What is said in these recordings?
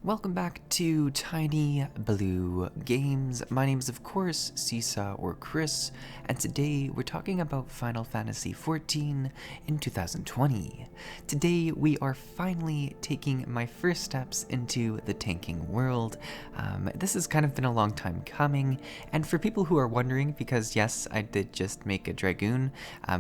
Welcome back to Tiny Blue Games. My name is, of course, Csaw or Chris, and today we're talking about Final Fantasy XIV in 2020. Today we are finally taking my first steps into the tanking world. This has kind of been a long time coming, and for people who are wondering, because yes, I did just make a Dragoon,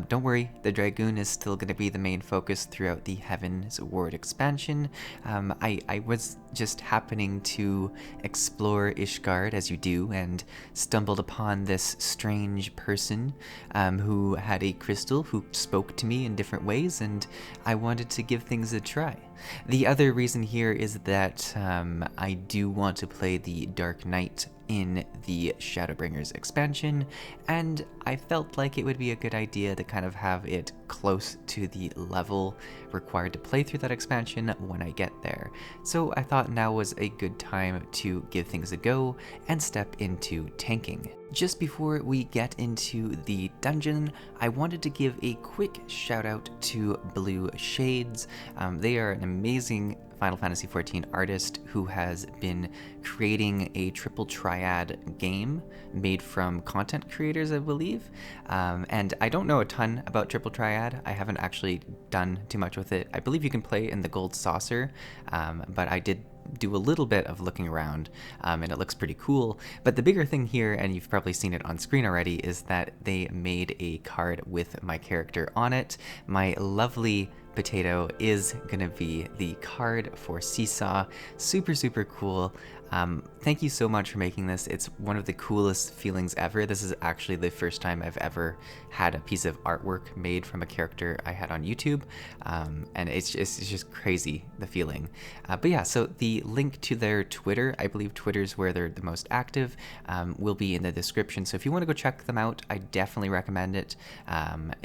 don't worry, the Dragoon is still going to be the main focus throughout the Heaven's Ward expansion. I was just happening to explore Ishgard as you do, and stumbled upon this strange person who had a crystal who spoke to me in different ways, and I wanted to give things a try. The other reason here is that I do want to play the Dark Knight in the Shadowbringers expansion, and I felt like it would be a good idea to kind of have it close to the level required to play through that expansion when I get there. So I thought now was a good time to give things a go and step into tanking. Just before we get into the dungeon, I wanted to give a quick shout out to Blue Shades. They are an amazing Final Fantasy XIV artist who has been creating a triple triad game made from content creators, I believe. And I don't know a ton about triple triad. I haven't actually done too much with it. I believe you can play in the gold saucer, but I did do a little bit of looking around, and it looks pretty cool. But the bigger thing here, and you've probably seen it on screen already, is that they made a card with my character on it. My lovely potato is gonna be the card for Csaw. Super cool. Thank you so much for making this. It's one of the coolest feelings ever. This is actually the first time I've ever had a piece of artwork made from a character I had on YouTube, and it's just crazy, the feeling. But yeah, so the link to their Twitter, I believe Twitter's where they're the most active, will be in the description. So if you want to go check them out, I definitely recommend it.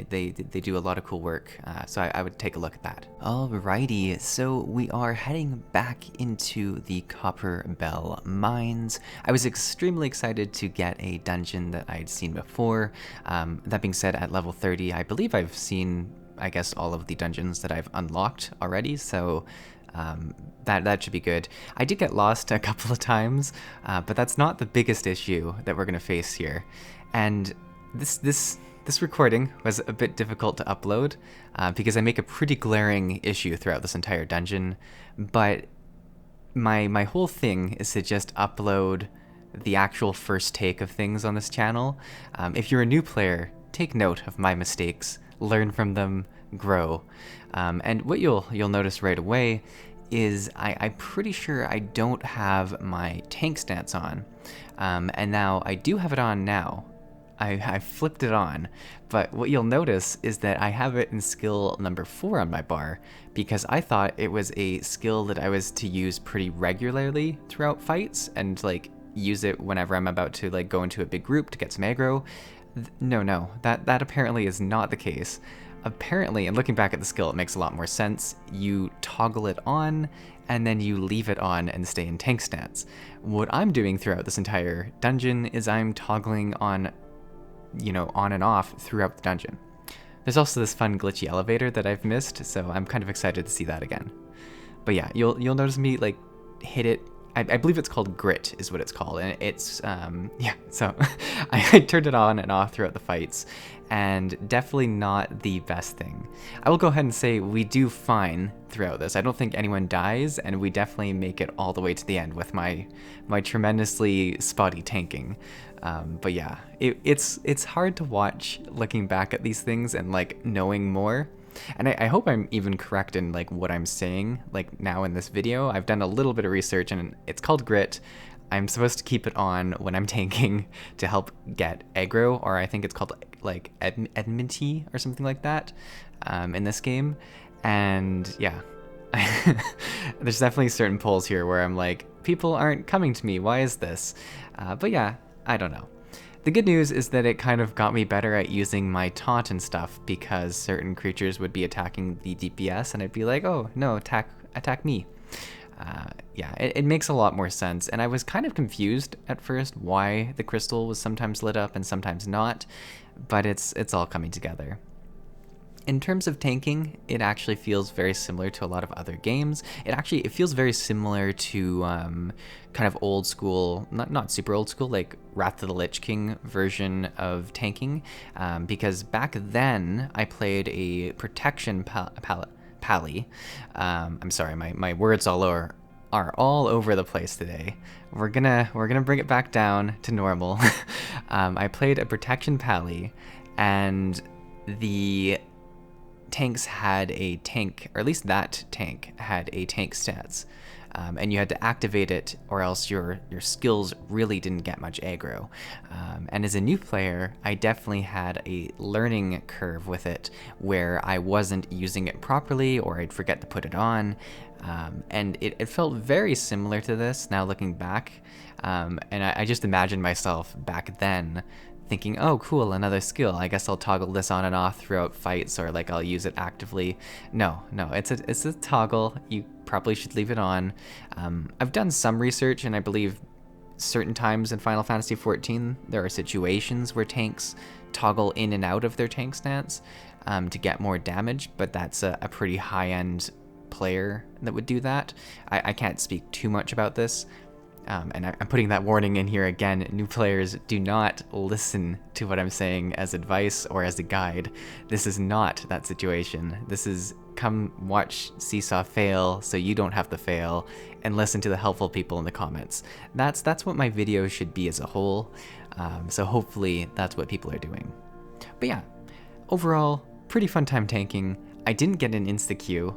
They do a lot of cool work, so I would take a look at that. Alrighty, so we are heading back into the Copper Bell Mines. I was extremely excited to get a dungeon that I'd seen before. That being said, at level 30, I believe I've seen, I guess, all of the dungeons that I've unlocked already, so that should be good. I did get lost a couple of times, but that's not the biggest issue that we're going to face here. And this recording was a bit difficult to upload because I make a pretty glaring issue throughout this entire dungeon, but my whole thing is to just upload the actual first take of things on this channel. If you're a new player, take note of my mistakes, learn from them, grow. And what you'll notice right away is I'm pretty sure I don't have my tank stance on. And now I do have it on now. I flipped it on, but what you'll notice is that I have it in skill number 4 on my bar, because I thought it was a skill that I was to use pretty regularly throughout fights, and like use it whenever I'm about to like go into a big group to get some aggro. No, that apparently is not the case. Apparently, and looking back at the skill, it makes a lot more sense. You toggle it on, and then you leave it on and stay in tank stance. What I'm doing throughout this entire dungeon is I'm toggling on, on and off throughout the dungeon. There's also this fun glitchy elevator that I've missed, so I'm kind of excited to see that again. But yeah, you'll notice me like hit it. I believe it's called Grit is what it's called, and it's yeah, so I turned it on and off throughout the fights, and definitely not the best thing. I will go ahead and say we do fine throughout this. I don't think anyone dies, and we definitely make it all the way to the end with my tremendously spotty tanking. But yeah, it's hard to watch looking back at these things and like knowing more. And I hope I'm even correct in like what I'm saying like now in this video. I've done a little bit of research, and it's called Grit. I'm supposed to keep it on when I'm tanking to help get aggro, or I think it's called like enmity or something like that in this game. And yeah, there's definitely certain polls here where I'm like, people aren't coming to me. Why is this? But yeah, I don't know. The good news is that it kind of got me better at using my taunt and stuff, because certain creatures would be attacking the DPS and I'd be like, oh no, attack me. Yeah, it makes a lot more sense, and I was kind of confused at first why the crystal was sometimes lit up and sometimes not, but it's all coming together. In terms of tanking, it actually feels very similar to a lot of other games. It feels very similar to kind of old school, not super old school, like Wrath of the Lich King version of tanking, because back then I played a protection pally. I'm sorry, my words are all over the place today. We're gonna bring it back down to normal. I played a protection pally, and the tanks had a tank, or at least that tank had a tank stats, and you had to activate it or else your skills really didn't get much aggro. And as a new player, I definitely had a learning curve with it where I wasn't using it properly or I'd forget to put it on. And it felt very similar to this now looking back. And I just imagined myself back then thinking, oh cool, another skill, I guess I'll toggle this on and off throughout fights, or like I'll use it actively. No, it's a toggle. You probably should leave it on. I've done some research, and I believe certain times in Final Fantasy XIV there are situations where tanks toggle in and out of their tank stance to get more damage, but that's a pretty high-end player that would do that. I can't speak too much about this. And I'm putting that warning in here again. New players, do not listen to what I'm saying as advice or as a guide. This is not that situation. This is come watch Csaw fail so you don't have to fail, and listen to the helpful people in the comments. That's what my videos should be as a whole. So hopefully that's what people are doing. But yeah, overall, pretty fun time tanking. I didn't get an insta-queue,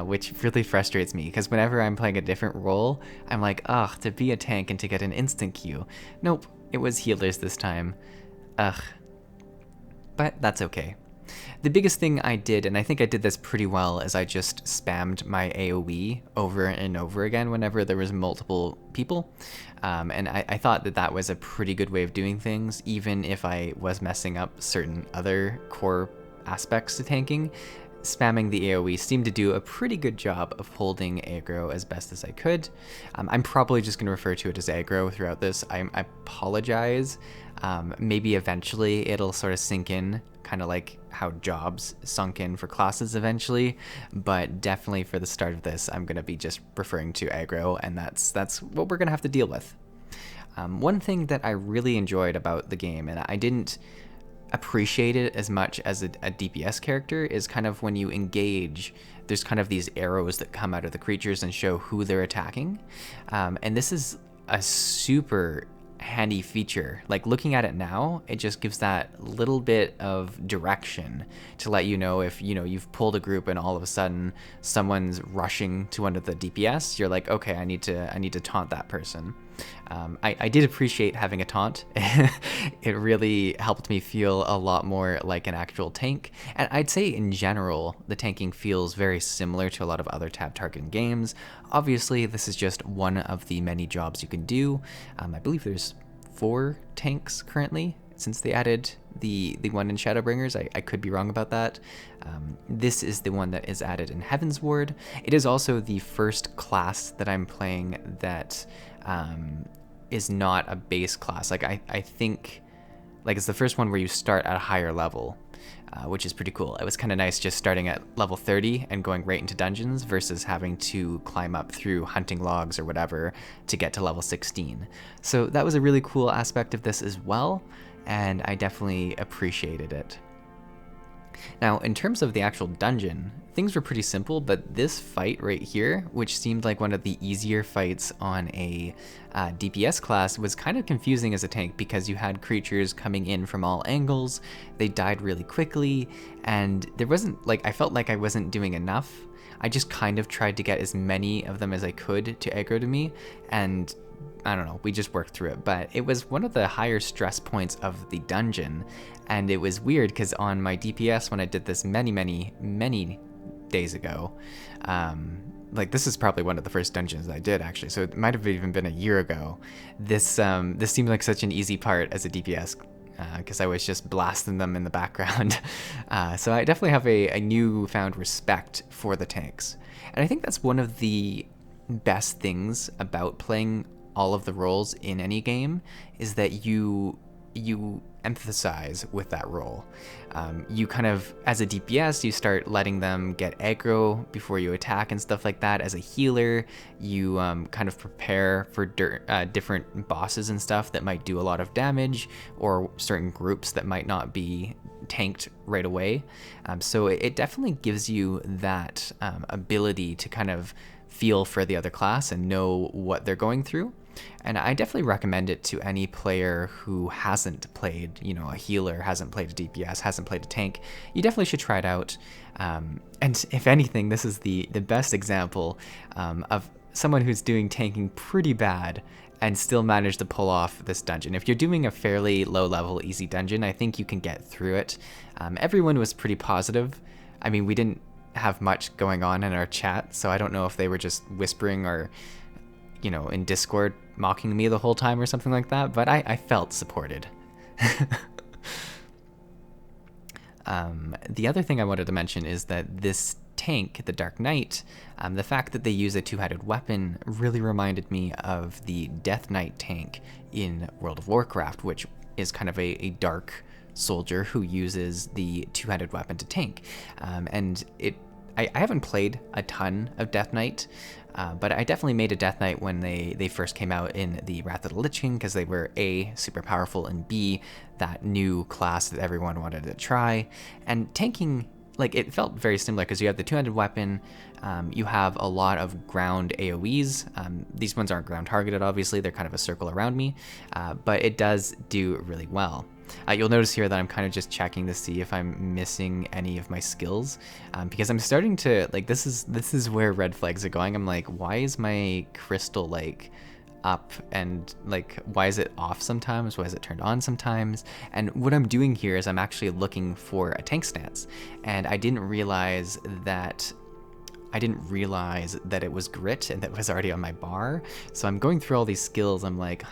which really frustrates me, because whenever I'm playing a different role, I'm like, ugh, to be a tank and to get an instant queue. Nope, it was healers this time. Ugh. But that's okay. The biggest thing I did, and I think I did this pretty well, is I just spammed my AoE over and over again whenever there was multiple people. And I thought that was a pretty good way of doing things, even if I was messing up certain other core aspects to tanking. Spamming the AoE seemed to do a pretty good job of holding aggro as best as I could. I'm probably just going to refer to it as aggro throughout this. I apologize. Maybe eventually it'll sort of sink in, kind of like how jobs sunk in for classes eventually, but definitely for the start of this, I'm going to be just referring to aggro, and that's what we're going to have to deal with. One thing that I really enjoyed about the game, and I didn't appreciate it as much as a DPS character, is kind of when you engage, there's kind of these arrows that come out of the creatures and show who they're attacking. And this is a super handy feature. Like, looking at it now, it just gives that little bit of direction to let you know if, you've pulled a group and all of a sudden someone's rushing to one of the DPS, you're like, okay, I need to taunt that person. I did appreciate having a taunt. It really helped me feel a lot more like an actual tank. And I'd say in general, the tanking feels very similar to a lot of other tab targeting games. Obviously, this is just one of the many jobs you can do. I believe there's 4 tanks currently, since they added the one in Shadowbringers. I could be wrong about that. This is the one that is added in Heaven's Ward. It is also the first class that I'm playing that is not a base class. Like, I think, like, it's the first one where you start at a higher level, which is pretty cool. It was kind of nice just starting at level 30 and going right into dungeons versus having to climb up through hunting logs or whatever to get to level 16. So that was a really cool aspect of this as well, and I definitely appreciated it. Now, in terms of the actual dungeon, things were pretty simple, but this fight right here, which seemed like one of the easier fights on a DPS class, was kind of confusing as a tank because you had creatures coming in from all angles, they died really quickly, and there wasn't, like, I felt like I wasn't doing enough. I just kind of tried to get as many of them as I could to aggro to me, and I don't know, we just worked through it. But it was one of the higher stress points of the dungeon, and it was weird because on my DPS, when I did this many days ago, like, this is probably one of the first dungeons I did, actually, so it might have even been a year ago. This seemed like such an easy part as a DPS, because I was just blasting them in the background. So I definitely have a newfound respect for the tanks, and I think that's one of the best things about playing all of the roles in any game, is that you you emphasize with that role. You kind of, as a DPS, you start letting them get aggro before you attack and stuff like that. As a healer, you kind of prepare for different bosses and stuff that might do a lot of damage, or certain groups that might not be tanked right away. So it definitely gives you that ability to kind of feel for the other class and know what they're going through. And I definitely recommend it to any player who hasn't played, a healer, hasn't played a DPS, hasn't played a tank. You definitely should try it out. And if anything, this is the best example of someone who's doing tanking pretty bad and still managed to pull off this dungeon. If you're doing a fairly low-level, easy dungeon, I think you can get through it. Everyone was pretty positive. I mean, we didn't have much going on in our chat, so I don't know if they were just whispering or in Discord mocking me the whole time or something like that, but I felt supported. The other thing I wanted to mention is that this tank, the Dark Knight, the fact that they use a two-headed weapon really reminded me of the Death Knight tank in World of Warcraft, which is kind of a dark soldier who uses the two-headed weapon to tank. And I haven't played a ton of Death Knight, but I definitely made a Death Knight when they first came out in the Wrath of the Lich King, because they were A, super powerful, and B, that new class that everyone wanted to try. And tanking, it felt very similar, because you have the two-handed weapon, you have a lot of ground AoEs. These ones aren't ground targeted, obviously, they're kind of a circle around me, but it does do really well. You'll notice here that I'm kind of just checking to see if I'm missing any of my skills, because I'm starting to, this is where red flags are going. I'm like, why is my crystal, up, and, why is it off sometimes? Why is it turned on sometimes? And what I'm doing here is I'm actually looking for a tank stance, and I didn't realize that it was grit and that was already on my bar. So I'm going through all these skills. I'm like,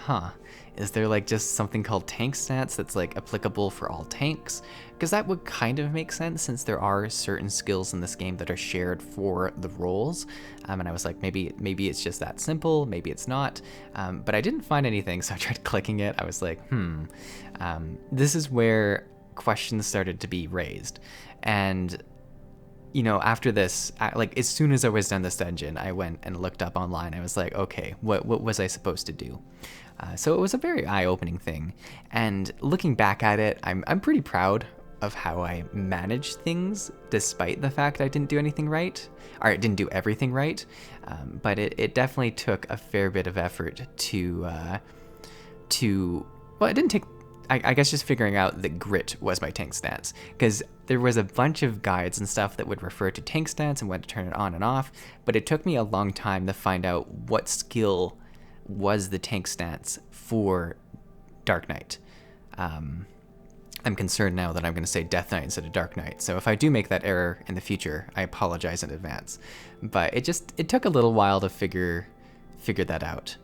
is there just something called tank stats that's applicable for all tanks? Because that would kind of make sense, since there are certain skills in this game that are shared for the roles. And I was like, maybe it's just that simple, maybe it's not. But I didn't find anything, so I tried clicking it. I was like, this is where questions started to be raised. And after this, as soon as I was done this dungeon, I went and looked up online. I was like, okay, what was I supposed to do? So it was a very eye-opening thing. And looking back at it, I'm pretty proud of how I managed things, despite the fact I didn't do anything right, or I didn't do everything right. But it definitely took a fair bit of effort well, it didn't take, I guess just figuring out that grit was my tank stance, because there was a bunch of guides and stuff that would refer to tank stance and when to turn it on and off, but it took me a long time to find out what skill was the tank stance for Dark Knight. I'm concerned now that I'm going to say Death Knight instead of Dark Knight, so if I do make that error in the future, I apologize in advance. But it took a little while to figure that out.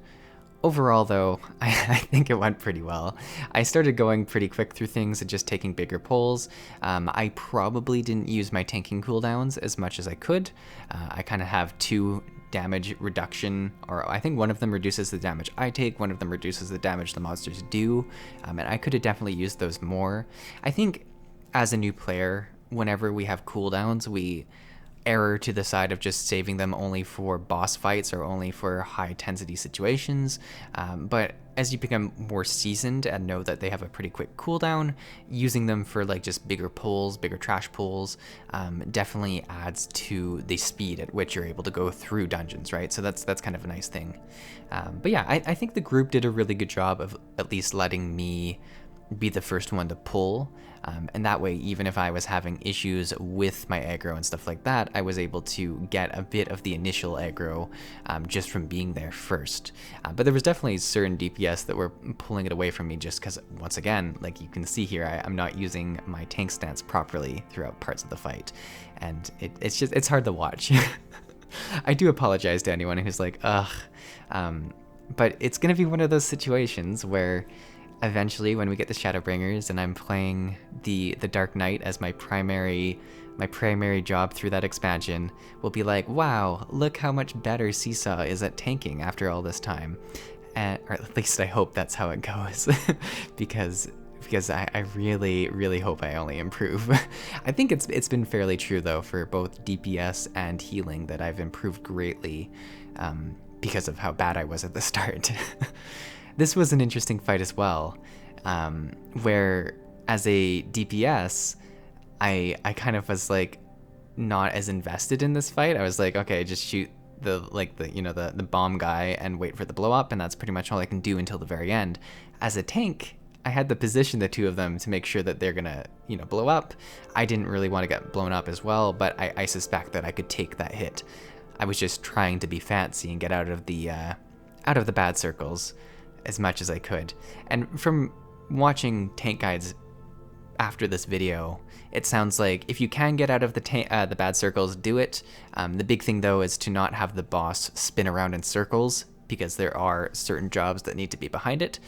Overall, though, I think it went pretty well. I started going pretty quick through things and just taking bigger pulls. I probably didn't use my tanking cooldowns as much as I could. I kind of have 2 damage reduction, or I think one of them reduces the damage I take, one of them reduces the damage the monsters do, and I could have definitely used those more. I think as a new player, whenever we have cooldowns, we error to the side of just saving them only for boss fights or only for high intensity situations, but as you become more seasoned and know that they have a pretty quick cooldown, using them for just bigger pulls, bigger trash pulls, definitely adds to the speed at which you're able to go through dungeons, right? So that's kind of a nice thing. But yeah, I think the group did a really good job of at least letting me be the first one to pull, and that way, even if I was having issues with my aggro and stuff like that, I was able to get a bit of the initial aggro just from being there first. But there was definitely certain DPS that were pulling it away from me, just because, once again, you can see here, I'm not using my tank stance properly throughout parts of the fight, and it's hard to watch. I do apologize to anyone who's like, ugh, but it's gonna be one of those situations where eventually, when we get the Shadowbringers and I'm playing the Dark Knight as my primary job through that expansion, we'll be like, wow, look how much better Csaw is at tanking after all this time. Or at least I hope that's how it goes. Because because I really, really hope I only improve. I think it's been fairly true, though, for both DPS and healing that I've improved greatly because of how bad I was at the start. This was an interesting fight as well, where as a DPS, I kind of was like not as invested in this fight. I was like, okay, just shoot the bomb guy and wait for the blow up, and that's pretty much all I can do until the very end. As a tank, I had to position the two of them to make sure that they're gonna, blow up. I didn't really want to get blown up as well, but I suspect that I could take that hit. I was just trying to be fancy and get out of the bad circles as much as I could. And from watching tank guides after this video, it sounds like if you can get out of the bad circles, do it. The big thing, though, is to not have the boss spin around in circles, because there are certain jobs that need to be behind it.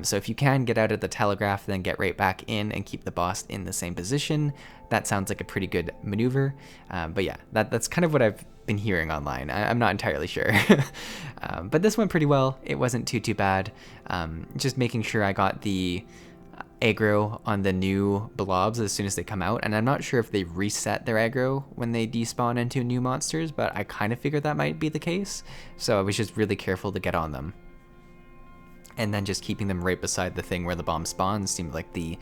So if you can get out of the telegraph, then get right back in and keep the boss in the same position. That sounds like a pretty good maneuver. But yeah, that's kind of what I've been hearing online. I'm not entirely sure. But this went pretty well. It wasn't too bad. Just making sure I got the aggro on the new blobs as soon as they come out, and I'm not sure if they reset their aggro when they despawn into new monsters, but I kind of figured that might be the case, so I was just really careful to get on them. And then just keeping them right beside the thing where the bomb spawns seemed like the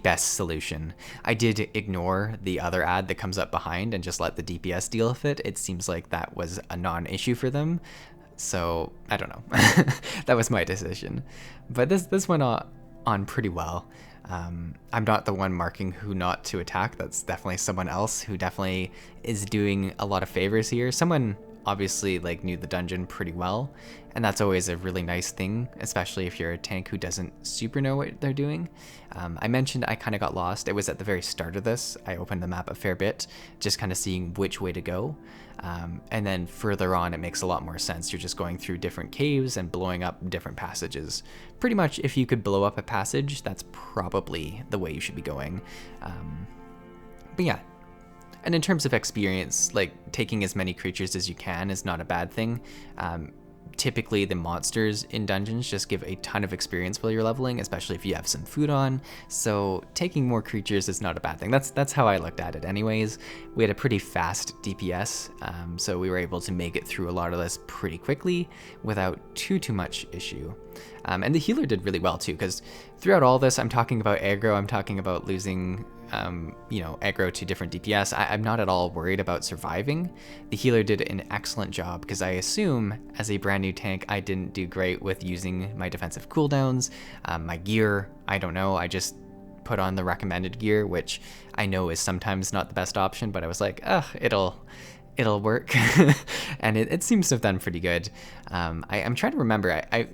best solution. I did ignore the other ad that comes up behind and just let the DPS deal with it. It seems like that was a non-issue for them, so I don't know. That was my decision. But this went on pretty well. I'm not the one marking who not to attack. That's definitely someone else who definitely is doing a lot of favors here. Someone obviously knew the dungeon pretty well, and that's always a really nice thing, especially if you're a tank who doesn't super know what they're doing. I mentioned I kind of got lost. It was at the very start of this. I opened the map a fair bit, just kind of seeing which way to go. And then further on, it makes a lot more sense. You're just going through different caves and blowing up different passages. Pretty much, if you could blow up a passage, that's probably the way you should be going. But yeah. And in terms of experience, taking as many creatures as you can is not a bad thing. Typically, the monsters in dungeons just give a ton of experience while you're leveling, especially if you have some food on. So taking more creatures is not a bad thing. That's how I looked at it anyways. We had a pretty fast DPS, so we were able to make it through a lot of this pretty quickly without too much issue. And the healer did really well too, because throughout all this, I'm talking about aggro, I'm talking about losing aggro to different DPS. I'm not at all worried about surviving. The healer did an excellent job, because I assume as a brand new tank, I didn't do great with using my defensive cooldowns. My gear, I don't know, I just put on the recommended gear, which I know is sometimes not the best option, but I was like, it'll work. And it seems to have done pretty good. I'm trying to remember, I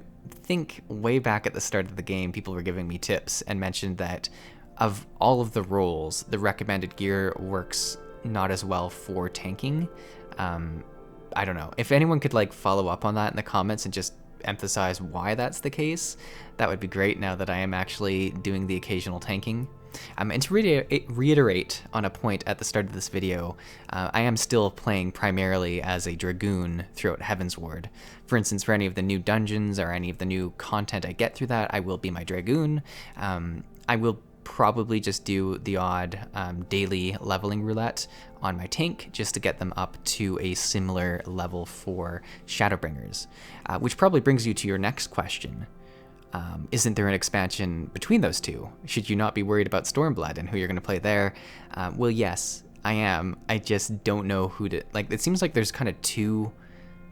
think way back at the start of the game, people were giving me tips and mentioned that of all of the roles, the recommended gear works not as well for tanking. I don't know. If anyone could follow up on that in the comments and just emphasize why that's the case, that would be great now that I am actually doing the occasional tanking. And to reiterate on a point at the start of this video, I am still playing primarily as a Dragoon throughout Heavensward. For instance, for any of the new dungeons or any of the new content I get through that, I will be my Dragoon. I will probably just do the odd daily leveling roulette on my tank just to get them up to a similar level for Shadowbringers, which probably brings you to your next question. Isn't there an expansion between those two? Should you not be worried about Stormblood and who you're going to play there? Well, yes, I am. I just don't know who to... it seems like there's kind of two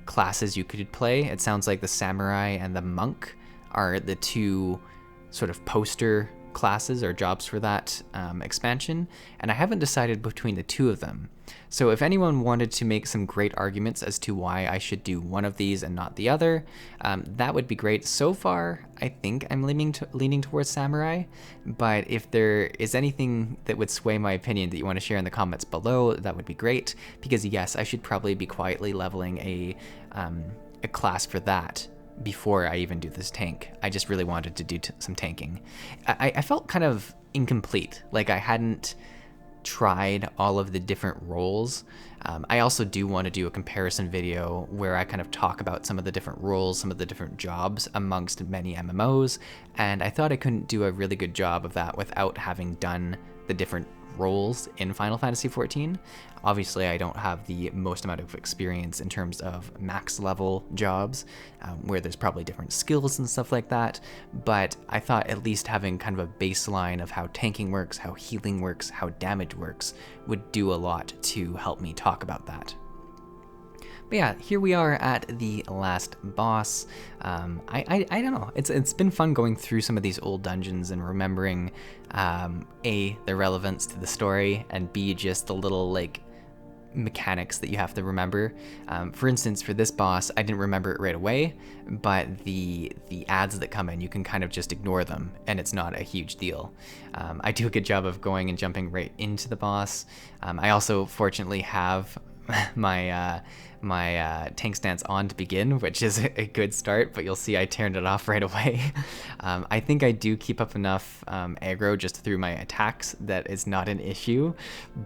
classes you could play. It sounds like the Samurai and the Monk are the two sort of poster classes or jobs for that expansion, and I haven't decided between the two of them. So if anyone wanted to make some great arguments as to why I should do one of these and not the other, that would be great. So far, I think I'm leaning towards Samurai, but if there is anything that would sway my opinion that you want to share in the comments below, that would be great, because yes, I should probably be quietly leveling a class for that before I even do this tank. I just really wanted to do some tanking. I felt kind of incomplete, like I hadn't tried all of the different roles. I also do want to do a comparison video where I kind of talk about some of the different roles, some of the different jobs amongst many MMOs, and I thought I couldn't do a really good job of that without having done the different roles in Final Fantasy XIV. Obviously, I don't have the most amount of experience in terms of max level jobs, where there's probably different skills and stuff like that, but I thought at least having kind of a baseline of how tanking works, how healing works, how damage works would do a lot to help me talk about that. But yeah, here we are at the last boss. I don't know. It's been fun going through some of these old dungeons and remembering A, their relevance to the story, and B, just the little like mechanics that you have to remember. For instance, for this boss, I didn't remember it right away, but the ads that come in, you can kind of just ignore them, and it's not a huge deal. I do a good job of going and jumping right into the boss. I also fortunately have my tank stance on to begin, which is a good start, but you'll see I turned it off right away. I think I do keep up enough aggro just through my attacks that it's not an issue,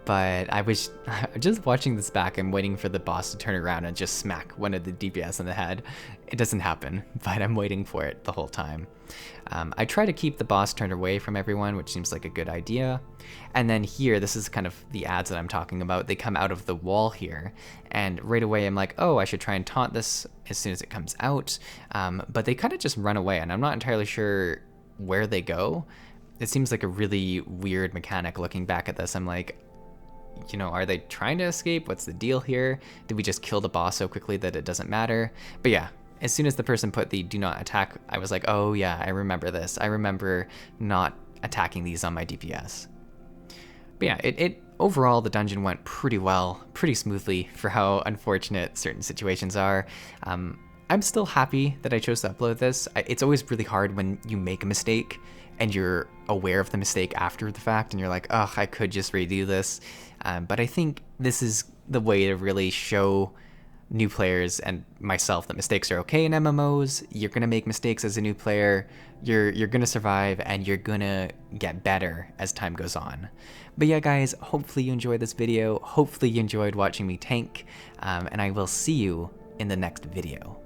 but I was just watching this back and waiting for the boss to turn around and just smack one of the DPS in the head. It doesn't happen, but I'm waiting for it the whole time. I try to keep the boss turned away from everyone, which seems like a good idea. And then here, this is kind of the ads that I'm talking about. They come out of the wall here, and right away I'm like, oh, I should try and taunt this as soon as it comes out. But they kind of just run away, and I'm not entirely sure where they go. It seems like a really weird mechanic looking back at this. I'm like, you know, are they trying to escape? What's the deal here? Did we just kill the boss so quickly that it doesn't matter? But yeah. As soon as the person put the do not attack, I was like, oh yeah, I remember this. I remember not attacking these on my DPS. But yeah, it overall, the dungeon went pretty well, pretty smoothly for how unfortunate certain situations are. I'm still happy that I chose to upload this. It's always really hard when you make a mistake and you're aware of the mistake after the fact and you're like, oh, I could just redo this. But I think this is the way to really show new players and myself that mistakes are okay in MMOs. You're gonna make mistakes as a new player, you're gonna survive, and you're gonna get better as time goes on. But yeah guys, hopefully you enjoyed this video, hopefully you enjoyed watching me tank, and I will see you in the next video.